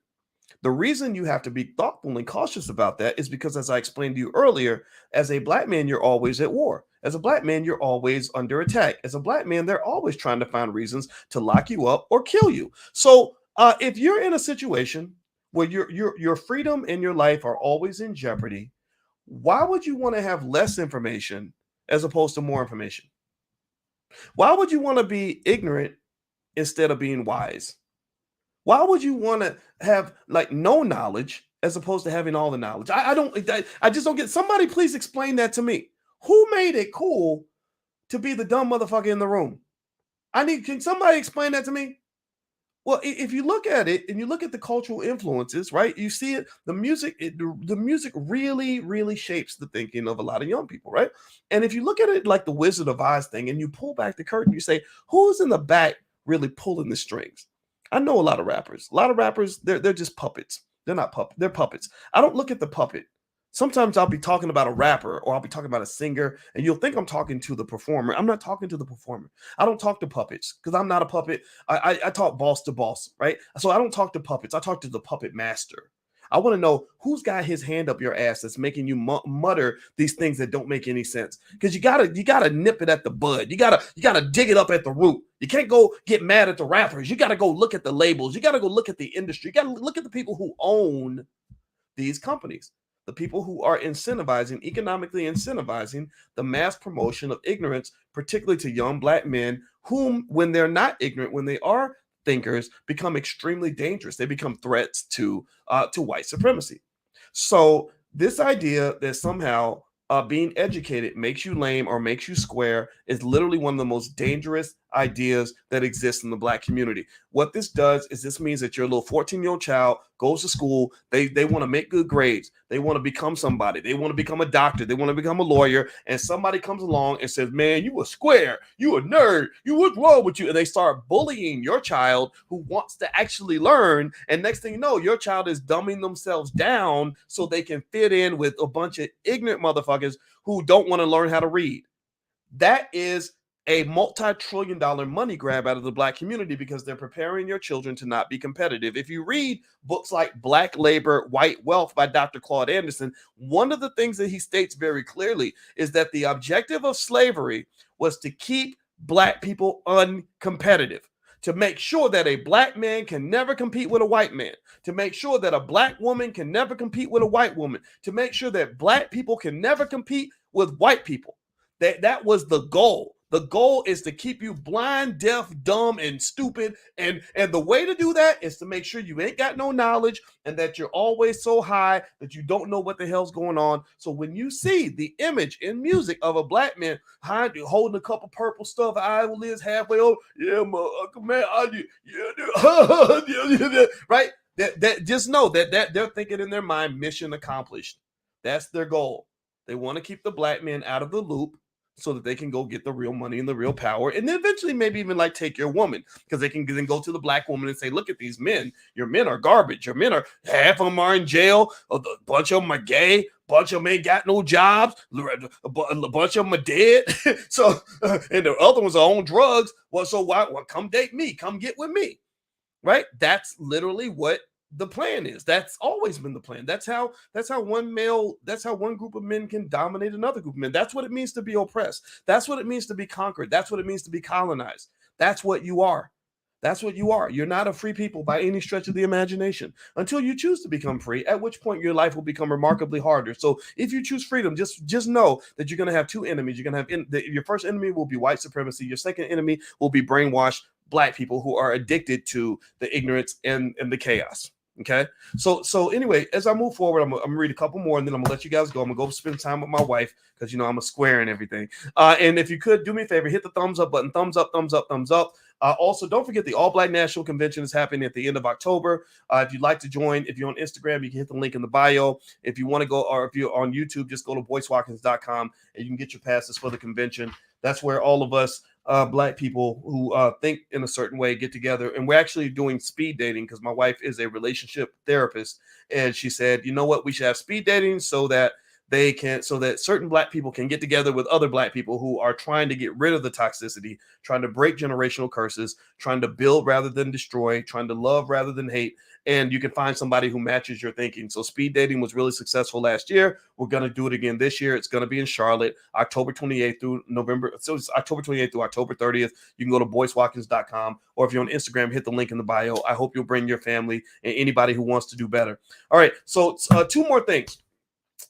The reason you have to be thoughtful and cautious about that is because, as I explained to you earlier, as a black man, you're always at war. As a black man, you're always under attack. As a black man, they're always trying to find reasons to lock you up or kill you. So if you're in a situation where your freedom and your life are always in jeopardy, why would you want to have less information as opposed to more information? Why would you want to be ignorant instead of being wise? Why would you want to have no knowledge as opposed to having all the knowledge? I just don't get. Somebody please explain that to me. Who made it cool to be the dumb motherfucker in the room? Can somebody explain that to me? Well, if you look at it and you look at the cultural influences, right, you see it, the music really, really shapes the thinking of a lot of young people, right? And if you look at it like the Wizard of Oz thing and you pull back the curtain, you say, who's in the back really pulling the strings? I know a lot of rappers. They're just puppets. They're not puppets. They're puppets. I don't look at the puppet. Sometimes I'll be talking about a rapper or I'll be talking about a singer and you'll think I'm talking to the performer. I'm not talking to the performer. I don't talk to puppets because I'm not a puppet. I talk boss to boss, right? So I don't talk to puppets. I talk to the puppet master. I want to know who's got his hand up your ass that's making you mutter these things that don't make any sense. Because you gotta nip it at the bud. You gotta dig it up at the root. You can't go get mad at the rappers. You gotta go look at the labels. You gotta go look at the industry. You gotta look at the people who own these companies. The people who are economically incentivizing the mass promotion of ignorance, particularly to young black men, whom, when they're not ignorant, when they are thinkers, become extremely dangerous. They become threats to white supremacy. So this idea that somehow being educated makes you lame or makes you square is literally one of the most dangerous ideas that exists in the black community. What this does is this means that your little 14-year-old child goes to school. They want to make good grades. They want to become somebody. They want to become a doctor. They want to become a lawyer. And somebody comes along and says, man, you a square. You a nerd. What's wrong with you? And they start bullying your child who wants to actually learn. And next thing you know, your child is dumbing themselves down so they can fit in with a bunch of ignorant motherfuckers who don't want to learn how to read. That is a multi-trillion-dollar money grab out of the black community because they're preparing your children to not be competitive. If you read books like Black Labor, White Wealth by Dr. Claude Anderson, one of the things that he states very clearly is that the objective of slavery was to keep black people uncompetitive, to make sure that a black man can never compete with a white man, to make sure that a black woman can never compete with a white woman, to make sure that black people can never compete with white people. That was the goal. The goal is to keep you blind, deaf, dumb, and stupid. And the way to do that is to make sure you ain't got no knowledge and that you're always so high that you don't know what the hell's going on. So when you see the image in music of a black man holding a cup of purple stuff, eyelids halfway over, yeah, man, right? That just know that they're thinking in their mind, mission accomplished. That's their goal. They want to keep the black man out of the loop so that they can go get the real money and the real power. And then eventually maybe even take your woman, because they can then go to the black woman and say, look at these men. Your men are garbage. Your men are, half of them are in jail. A bunch of them are gay. A bunch of them ain't got no jobs. A bunch of them are dead. So, and the other ones are on drugs. Well, so why? Well, come date me. Come get with me. Right? That's literally what the plan is. That's always been the plan. That's how one group of men can dominate another group of men. That's what it means to be oppressed. That's what it means to be conquered. That's what it means to be colonized. That's what you are. That's what you are. You're not a free people by any stretch of the imagination until you choose to become free, at which point your life will become remarkably harder. So if you choose freedom, just know that you're going to have two enemies. You're going to have your first enemy will be white supremacy. Your second enemy will be brainwashed Black people who are addicted to the ignorance and the chaos. Okay. So anyway, as I move forward, I'm gonna read a couple more and then I'm gonna let you guys go. I'm gonna go spend time with my wife because I'm a square and everything. And if you could do me a favor, hit the thumbs up button, thumbs up, thumbs up, thumbs up. Also, don't forget the All Black National Convention is happening at the end of October. If you'd like to join, if you're on Instagram, you can hit the link in the bio. If you want to go, or if you're on YouTube, just go to boycewatkins.com and you can get your passes for the convention. That's where all of us Black people who think in a certain way get together, and we're actually doing speed dating because my wife is a relationship therapist, and she said, you know what, we should have speed dating so that certain Black people can get together with other Black people who are trying to get rid of the toxicity, trying to break generational curses, trying to build rather than destroy, trying to love rather than hate. And you can find somebody who matches your thinking. So speed dating was really successful last year. We're going to do it again this year. It's going to be in Charlotte, October 28th through November. So it's October 28th through October 30th. You can go to boycewatkins.com, or if you're on Instagram, hit the link in the bio. I hope you'll bring your family and anybody who wants to do better. All right. So two more things.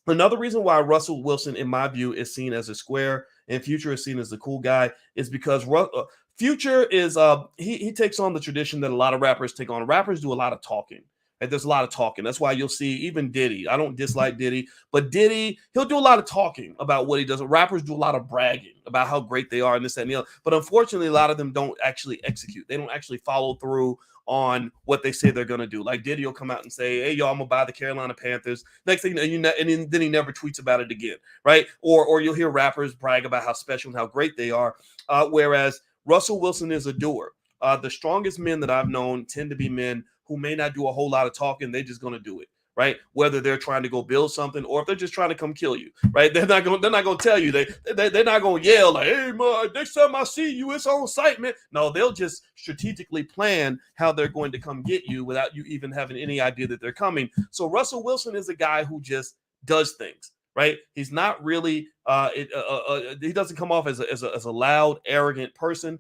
Another reason why Russell Wilson, in my view, is seen as a square and Future is seen as the cool guy is because Future is he takes on the tradition that a lot of rappers take on. Rappers do a lot of talking. And there's a lot of talking. That's why you'll see even Diddy. I don't dislike Diddy, but Diddy, he'll do a lot of talking about what he does. Rappers do a lot of bragging about how great they are and this, that, and the other. But unfortunately, a lot of them don't actually execute. They don't actually follow through on what they say they're going to do. Like Diddy will come out and say, hey, y'all, I'm going to buy the Carolina Panthers. Next thing you know, and then he never tweets about it again, right? Or you'll hear rappers brag about how special and how great they are, whereas Russell Wilson is a doer. The strongest men that I've known tend to be men who may not do a whole lot of talking. They're just going to do it, right? Whether they're trying to go build something or if they're just trying to come kill you, right? They're not going to tell you. They're not going to yell like, hey, man, next time I see you, it's on site, man. No, they'll just strategically plan how they're going to come get you without you even having any idea that they're coming. So Russell Wilson is a guy who just does things, right? He's not really, he doesn't come off as a loud, arrogant person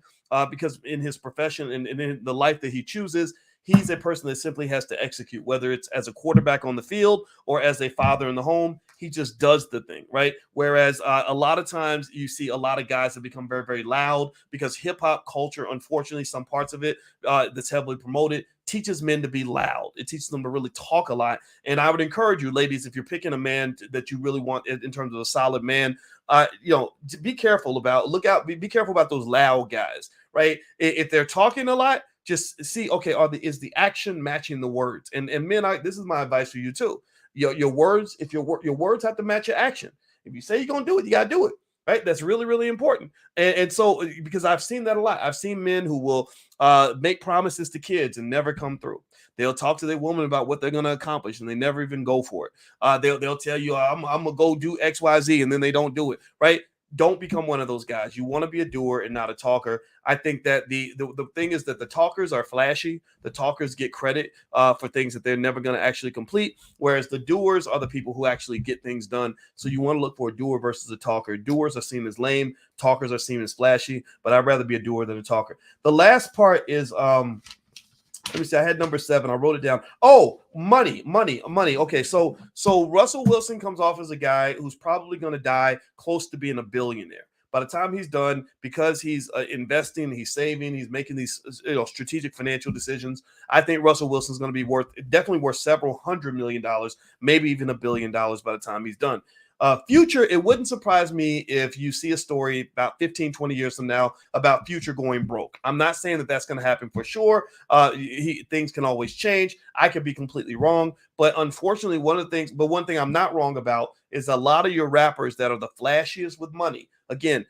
because in his profession and in the life that he chooses, he's a person that simply has to execute, whether it's as a quarterback on the field or as a father in the home. He just does the thing, right? Whereas a lot of times you see a lot of guys that become very, very loud because hip hop culture, unfortunately, some parts of it that's heavily promoted teaches men to be loud. It teaches them to really talk a lot. And I would encourage you, ladies, if you're picking a man that you really want in terms of a solid man, be careful about, be careful about those loud guys, right? If they're talking a lot, just see, okay, is the action matching the words? And men, this is my advice for you too. Your words, if your words have to match your action. If you say you're gonna do it, you gotta do it, right? That's really, really important. And so, because I've seen that a lot. I've seen men who will make promises to kids and never come through. They'll talk to their woman about what they're gonna accomplish, and they never even go for it. They'll tell you, I'm gonna go do X, Y, Z, and then they don't do it, right? Don't become one of those guys. You want to be a doer and not a talker. I think that the thing is that the talkers are flashy. The talkers get credit for things that they're never going to actually complete, whereas the doers are the people who actually get things done. So you want to look for a doer versus a talker. Doers are seen as lame. Talkers are seen as flashy, but I'd rather be a doer than a talker. The last part is let me see. I had number 7. I wrote it down. Oh, money. Okay, so Russell Wilson comes off as a guy who's probably going to die close to being a billionaire. By the time he's done, because he's investing, he's saving, he's making these strategic financial decisions, I think Russell Wilson's going to be definitely worth several $100 million, maybe even $1 billion by the time he's done. Future, it wouldn't surprise me if you see a story about 15, 20 years from now about Future going broke. I'm not saying that that's going to happen for sure. Things can always change. I could be completely wrong. But unfortunately, one thing I'm not wrong about is a lot of your rappers that are the flashiest with money. Again,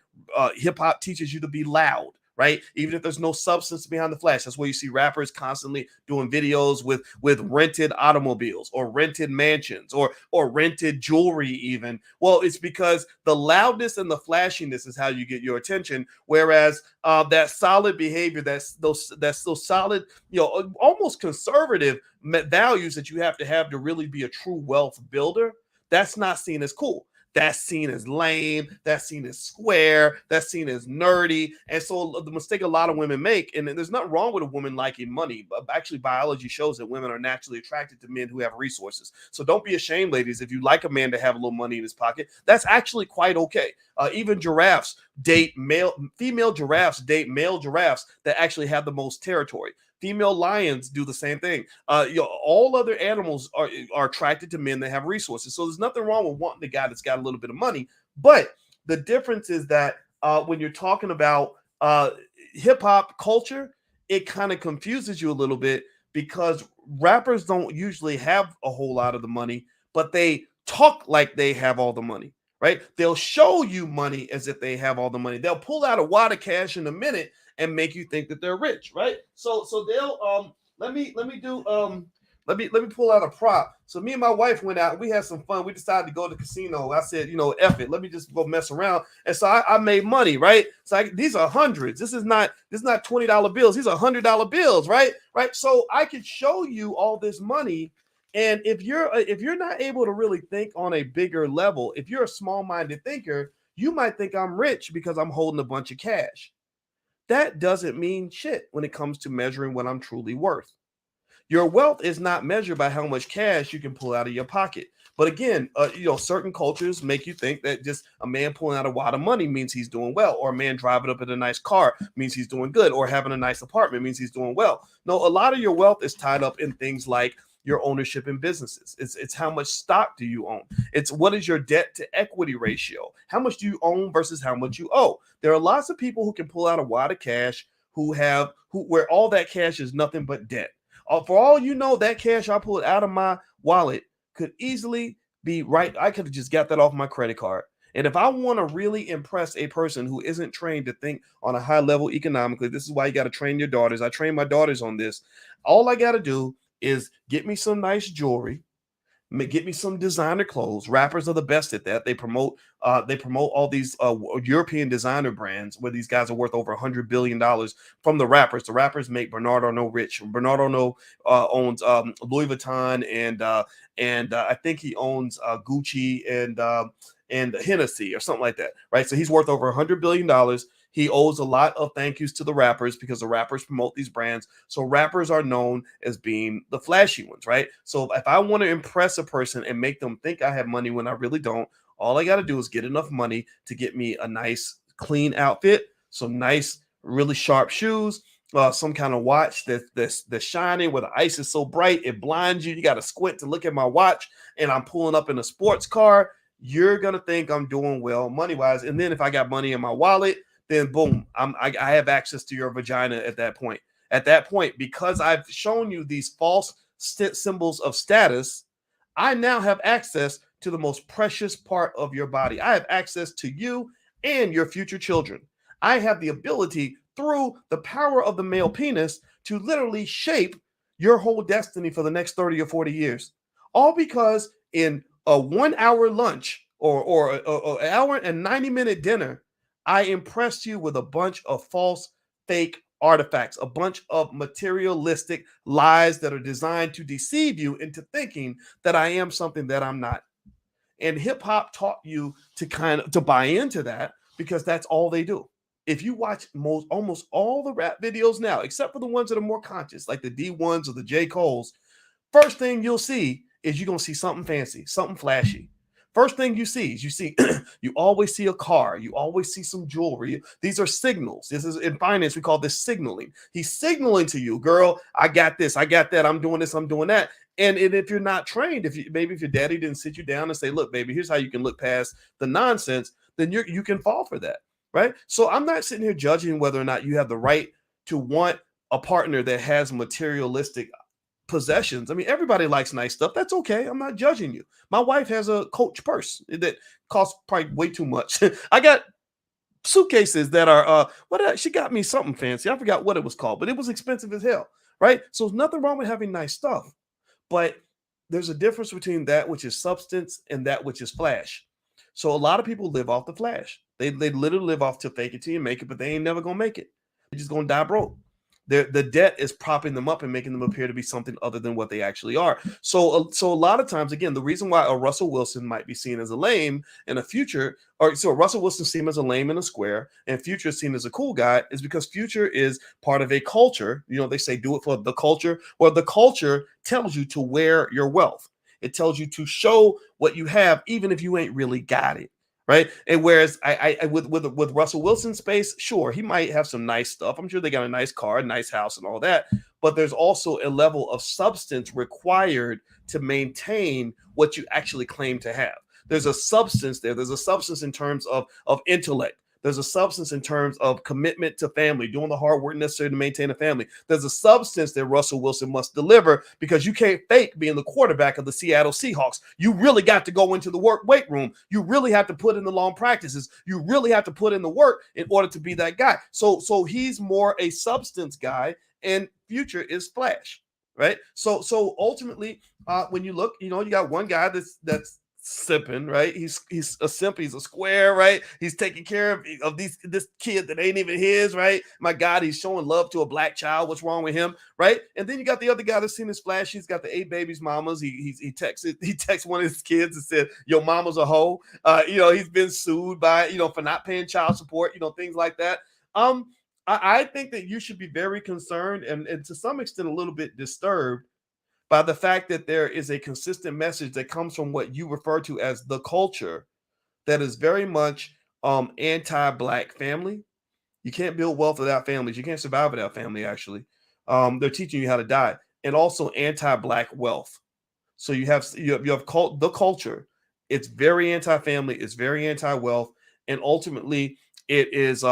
hip hop teaches you to be loud, right? Even if there's no substance behind the flash. That's where you see rappers constantly doing videos with rented automobiles or rented mansions or rented jewelry even. Well, it's because the loudness and the flashiness is how you get your attention, whereas that solid behavior, that's those solid, almost conservative values that you have to really be a true wealth builder, that's not seen as cool. That's seen as lame. That's seen as square. That's seen as nerdy. And so the mistake a lot of women make, and there's nothing wrong with a woman liking money, but actually biology shows that women are naturally attracted to men who have resources. So don't be ashamed, ladies, if you like a man to have a little money in his pocket. That's actually quite okay. Even giraffes date female giraffes date male giraffes that actually have the most territory. Female lions do the same thing. All other animals are attracted to men that have resources. So there's nothing wrong with wanting the guy that's got a little bit of money. But the difference is that when you're talking about hip hop culture, it kind of confuses you a little bit because rappers don't usually have a whole lot of the money, but they talk like they have all the money, right? They'll show you money as if they have all the money. They'll pull out a wad of cash in a minute and make you think that they're rich, right? So they'll let me pull out a prop. So me and my wife went out and we had some fun. We decided to go to the casino. I said, F it, let me just go mess around. And so I made money, right? So these are hundreds. This is not $20 bills. These are $100 bills, right? Right. So I could show you all this money. And if you're not able to really think on a bigger level, if you're a small-minded thinker, you might think I'm rich because I'm holding a bunch of cash. That doesn't mean shit when it comes to measuring what I'm truly worth. Your wealth is not measured by how much cash you can pull out of your pocket. But again, certain cultures make you think that just a man pulling out a wad of money means he's doing well, or a man driving up in a nice car means he's doing good, or having a nice apartment means he's doing well. No, a lot of your wealth is tied up in things like your ownership in businesses. It's how much stock do you own? It's what is your debt to equity ratio? How much do you own versus how much you owe? There are lots of people who can pull out a wad of cash where all that cash is nothing but debt. For all you know, that cash I pulled out of my wallet could easily be right. I could have just got that off my credit card. And if I want to really impress a person who isn't trained to think on a high level economically, this is why you got to train your daughters. I train my daughters on this. All I got to do is get me some nice jewelry, get me some designer clothes. Rappers are the best at that. They promote all these European designer brands where these guys are worth over $100 billion from the rappers. The rappers make Bernard Arnault rich. Bernard Arnault owns Louis Vuitton and I think he owns Gucci and Hennessy or something like that, right? So he's worth over $100 billion. He owes a lot of thank yous to the rappers because the rappers promote these brands. So rappers are known as being the flashy ones, right? So if I want to impress a person and make them think I have money when I really don't, all I got to do is get enough money to get me a nice, clean outfit, some nice, really sharp shoes, some kind of watch that's shining where the ice is so bright it blinds you. You got to squint to look at my watch, and I'm pulling up in a sports car. You're gonna think I'm doing well money-wise, and then if I got money in my wallet, then boom, I have access to your vagina at that point. At that point, because I've shown you these false symbols of status, I now have access to the most precious part of your body. I have access to you and your future children. I have the ability through the power of the male penis to literally shape your whole destiny for the next 30 or 40 years. All because in a 1 hour lunch or an hour and 90-minute dinner, I impressed you with a bunch of false, fake artifacts, a bunch of materialistic lies that are designed to deceive you into thinking that I am something that I'm not. And hip hop taught you to buy into that because that's all they do. If you watch almost all the rap videos now, except for the ones that are more conscious, like the D1s or the J. Cole's, first thing you'll see is you're going to see something fancy, something flashy. First thing you see is you always see a car. You always see some jewelry. These are signals. This is in finance. We call this signaling. He's signaling to you, girl, I got this. I got that. I'm doing this. I'm doing that. And if you're not trained, if your daddy didn't sit you down and say, look, baby, here's how you can look past the nonsense, then you can fall for that. Right. So I'm not sitting here judging whether or not you have the right to want a partner that has materialistic possessions. I mean, everybody likes nice stuff. That's okay. I'm not judging you. My wife has a Coach purse that costs probably way too much. I got suitcases that are she got me something fancy. I forgot what it was called, but it was expensive as hell, right? So there's nothing wrong with having nice stuff, but there's a difference between that which is substance and that which is flash. So a lot of people live off the flash. They literally live off to fake it till you make it, but they ain't never gonna make it. They're just gonna die broke. The debt is propping them up and making them appear to be something other than what they actually are. So a lot of times, again, the reason why a Russell Wilson might be seen as a lame in a Future, or so Russell Wilson seen as a lame in a Square, and Future is seen as a cool guy, is because Future is part of a culture. You know, they say do it for the culture, or the culture tells you to wear your wealth. It tells you to show what you have, even if you ain't really got it. Right. And whereas I with Russell Wilson's space, sure, he might have some nice stuff. I'm sure they got a nice car, a nice house, and all that. But there's also a level of substance required to maintain what you actually claim to have. There's a substance there. There's a substance in terms of intellect. There's a substance in terms of commitment to family, doing the hard work necessary to maintain a family. There's a substance that Russell Wilson must deliver, because you can't fake being the quarterback of the Seattle Seahawks. You really got to go into the weight room. You really have to put in the long practices. You really have to put in the work in order to be that guy. So he's more a substance guy, and Future is flash, right? So ultimately, when you look, you got one guy that's sipping, right? He's a simp, he's a square, right? He's taking care of this kid that ain't even his, right? My God, he's showing love to a black child. What's wrong with him, right? And then you got the other guy that's seen his flash. He's got the 8 babies mamas. He texts one of his kids and said, "Your mama's a hoe." He's been sued by for not paying child support, things like that. I think that you should be very concerned and to some extent a little bit disturbed by the fact that there is a consistent message that comes from what you refer to as the culture that is very much anti-black family. You can't build wealth without families. You can't survive without family, actually. They're teaching you how to die. And also anti-black wealth. So you have the culture. It's very anti-family. It's very anti-wealth. And ultimately, it is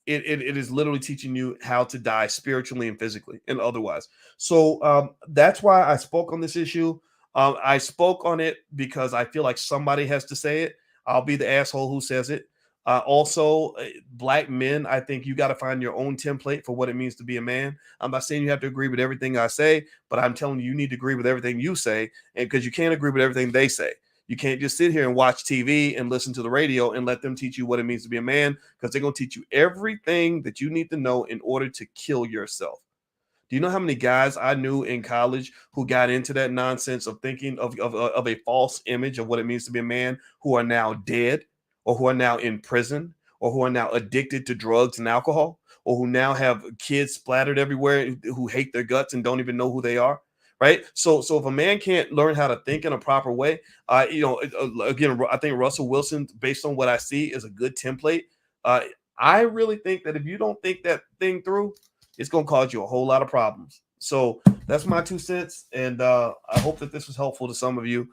it is literally teaching you how to die spiritually and physically and otherwise. So that's why I spoke on this issue. I spoke on it because I feel like somebody has to say it. I'll be the asshole who says it. Also, black men, I think you got to find your own template for what it means to be a man. I'm not saying you have to agree with everything I say, but I'm telling you, you need to agree with everything you say, and because you can't agree with everything they say. You can't just sit here and watch TV and listen to the radio and let them teach you what it means to be a man, because they're going to teach you everything that you need to know in order to kill yourself. Do you know how many guys I knew in college who got into that nonsense of thinking of a false image of what it means to be a man, who are now dead, or who are now in prison, or who are now addicted to drugs and alcohol, or who now have kids splattered everywhere who hate their guts and don't even know who they are? Right. So if a man can't learn how to think in a proper way, again, I think Russell Wilson, based on what I see, is a good template. I really think that if you don't think that thing through, it's going to cause you a whole lot of problems. So that's my 2 cents. And I hope that this was helpful to some of you.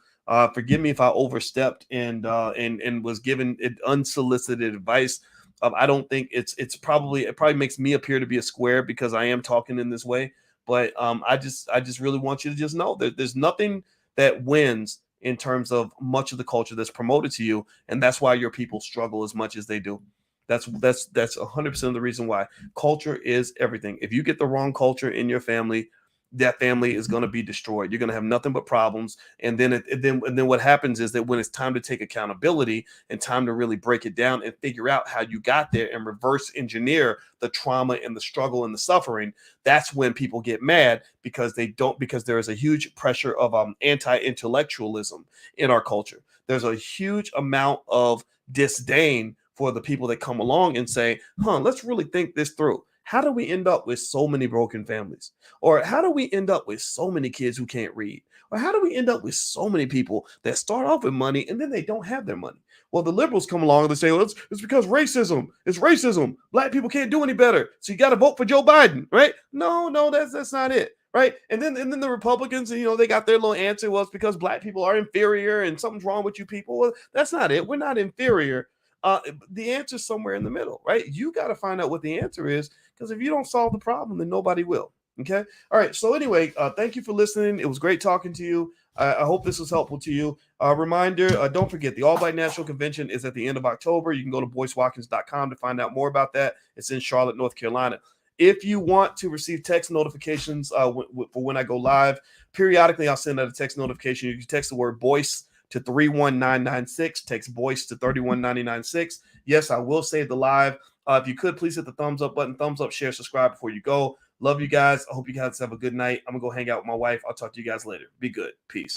Forgive me if I overstepped and was given unsolicited advice. I don't think it probably makes me appear to be a square because I am talking in this way. But I just really want you to just know that there's nothing that wins in terms of much of the culture that's promoted to you, and that's why your people struggle as much as they do. That's 100% of the reason why. Culture is everything. If you get the wrong culture in your family, that family is going to be destroyed. You're going to have nothing but problems. And then what happens is that when it's time to take accountability and time to really break it down and figure out how you got there and reverse engineer the trauma and the struggle and the suffering, that's when people get mad, because there is a huge pressure of anti-intellectualism in our culture. There's a huge amount of disdain for the people that come along and say, let's really think this through. How do we end up with so many broken families? Or how do we end up with so many kids who can't read? Or how do we end up with so many people that start off with money and then they don't have their money? Well, the liberals come along and they say, well, it's because racism. It's racism. Black people can't do any better, so you got to vote for Joe Biden, right? No, that's not it, right? And then the Republicans, they got their little answer. Well, it's because black people are inferior and something's wrong with you people. Well, that's not it. We're not inferior. The answer is somewhere in the middle, right? You got to find out what the answer is, because if you don't solve the problem, then nobody will. Okay. All right. So anyway, thank you for listening. It was great talking to you. I hope this was helpful to you. Reminder, don't forget, the All Black National Convention is at the end of October. You can go to boycewatkins.com to find out more about that. It's in Charlotte, North Carolina. If you want to receive text notifications for when I go live, periodically I'll send out a text notification. You can text the word Boyce to 31996. Text Boyce to 31996. Yes, I will save the live. If you could, please hit the thumbs up button, thumbs up, share, subscribe before you go. Love you guys. I hope you guys have a good night. I'm going to go hang out with my wife. I'll talk to you guys later. Be good. Peace.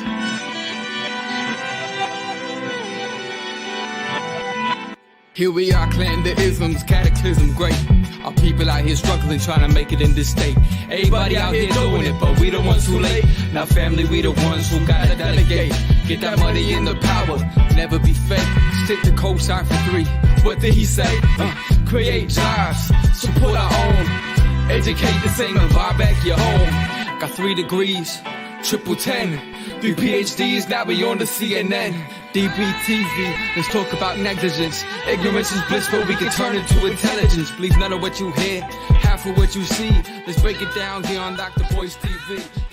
Here we are, clan the isms, cataclysm great. Our people out here struggling, trying to make it in this state. Everybody out here doing it, but we the ones who late. Now family, we the ones who gotta delegate. Get that money in the power, never be fake. Stick to cosign for 3. What did he say? Create jobs, support our own. Educate the same and buy back your home. Got 3 degrees, triple 10. 3 PhDs, now we on the CNN. DBTV, let's talk about negligence. Ignorance is bliss, but we can turn it to intelligence. Believe none of what you hear, half of what you see. Let's break it down here on Dr. Boyce TV.